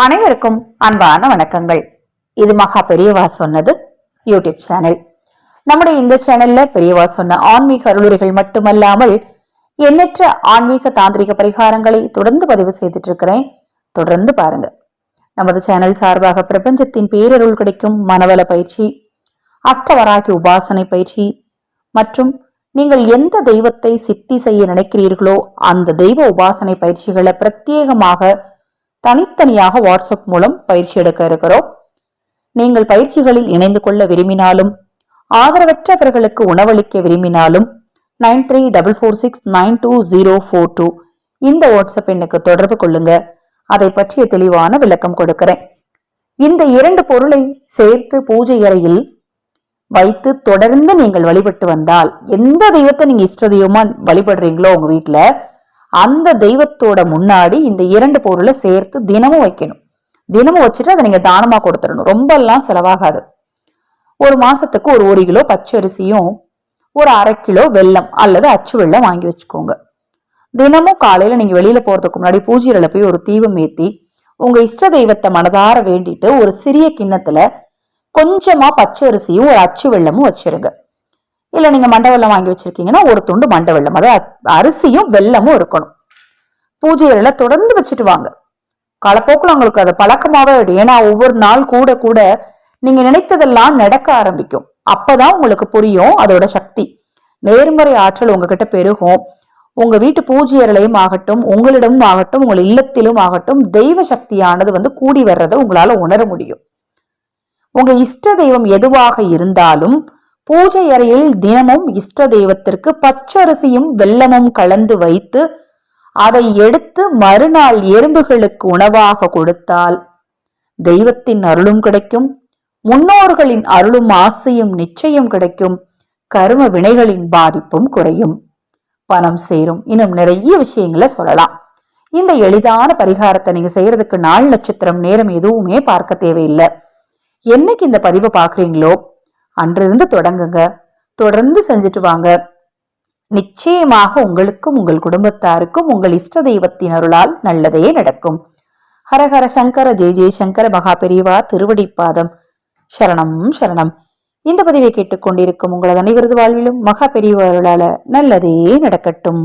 அனைவருக்கும் அன்பான வணக்கங்கள். இது மகா பெரியவா சொன்னது யூடியூப் சேனல். நம்முடைய இந்த சேனல்ல பெரியவா சொன்ன ஆன்மீக அருளுரைகள் மட்டுமல்லாமல் எண்ணற்ற ஆன்மீக தாந்திரிக பரிகாரங்களை தொடர்ந்து பதிவு செய்துட்டு இருக்கிறேன். தொடர்ந்து பாருங்க. நமது சேனல் சார்பாக பிரபஞ்சத்தின் பேரருள் கிடைக்கும் மனவள பயிற்சி, அஷ்டவராகி உபாசனை பயிற்சி மற்றும் நீங்கள் எந்த தெய்வத்தை சித்தி செய்ய நினைக்கிறீர்களோ அந்த தெய்வ உபாசனை பயிற்சிகளை பிரத்யேகமாக தனித்தனியாக வாட்ஸ்அப் மூலம் பயிற்சி எடுக்க இருக்கிறோம். நீங்கள் பயிற்சிகளில் இணைந்து கொள்ள விரும்பினாலும் ஆதரவற்றவர்களுக்கு உணவளிக்க விரும்பினாலும் 9344692042 இந்த வாட்ஸ்அப் எண்ணுக்கு தொடர்பு கொள்ளுங்க. அதை பற்றிய தெளிவான விளக்கம் கொடுக்கிறேன். இந்த இரண்டு பொருளை சேர்த்து பூஜை அறையில் வைத்து தொடர்ந்து நீங்கள் வழிபட்டு வந்தால், எந்த தெய்வத்தை நீங்க இஷ்ட தெய்வமா வழிபடுறீங்களோ உங்க வீட்டுல அந்த தெய்வத்தோட முன்னாடி இந்த இரண்டு பொருளை சேர்த்து தினமும் வைக்கணும். தினமும் வச்சுட்டு அதை நீங்க தானமா கொடுத்துடணும். ரொம்ப எல்லாம் செலவாகாது. ஒரு மாசத்துக்கு ஒரு கிலோ பச்சரிசியும் ஒரு 1/2 கிலோ வெல்லம் அல்லது அச்சு வெல்லம் வாங்கி வச்சுக்கோங்க. தினமும் காலையில நீங்க வெளியில போறதுக்கு முன்னாடி பூஜையில போய் ஒரு தீபம் ஏத்தி உங்க இஷ்ட தெய்வத்தை மனதார வேண்டிட்டு ஒரு சிறிய கிண்ணத்துல கொஞ்சமா பச்சரிசியும் ஒரு அச்சு வெல்லமும் வச்சிருங்க. இல்ல நீங்க மண்டவெல்லம் வாங்கி வச்சிருக்கீங்கன்னா ஒரு துண்டு மண்டவெல்லம், அதாவது அரிசியும் வெல்லமும் இருக்கணும். பூஜையில தொடர்ந்து வச்சுட்டு வாங்க. காலப்போக்கில் உங்களுக்கு அது பழக்கமாவே ஆயிடும். ஏன்னா ஒவ்வொரு நாள் கூட கூட நீங்க நினைத்ததெல்லாம் நடக்க ஆரம்பிக்கும். அப்பதான் உங்களுக்கு புரியும் அதோட சக்தி. நேர்மறை ஆற்றல் உங்ககிட்ட பெருகும். உங்க வீட்டு பூஜையறையிலும் ஆகட்டும், உங்களிடமும் ஆகட்டும், உங்கள் இல்லத்திலும் ஆகட்டும், தெய்வ சக்தியானது கூடி வர்றதை உங்களால உணர முடியும். உங்க இஷ்ட தெய்வம் எதுவாக இருந்தாலும் பூஜை அறையில் தினமும் இஷ்ட தெய்வத்திற்கு பச்சரிசியும் வெல்லமும் கலந்து வைத்து அதை எடுத்து மறுநாள் எறும்புகளுக்கு உணவாக கொடுத்தால் தெய்வத்தின் அருளும் கிடைக்கும், முன்னோர்களின் அருளும் ஆசையும் நிச்சயம் கிடைக்கும், கர்ம வினைகளின் பாதிப்பும் குறையும், பணம் சேரும். இன்னும் நிறைய விஷயங்களை சொல்லலாம். இந்த எளிதான பரிகாரத்தை நீங்க செய்யறதுக்கு நாள் நட்சத்திரம் நேரம் எதுவுமே பார்க்க தேவையில்லை. என்னைக்கு இந்த பதிவை பாக்குறீங்களோ அன்றிருந்து தொடங்குங்க. தொடர்ந்து செஞ்சுட்டு வாங்க. நிச்சயமாக உங்களுக்கும் உங்கள் குடும்பத்தாருக்கும் உங்கள் இஷ்ட தெய்வத்தின் அருளால் நல்லதே நடக்கும். ஹரஹர சங்கர ஜெய ஜெய சங்கர மகா பெரியவா திருவடிப்பாதம் சரணம் சரணம். இந்த பதிவை கேட்டுக்கொண்டிருக்கும் உங்களது அனைவரது வாழ்விலும் மகா பெரியவா அருளால நல்லதே நடக்கட்டும்.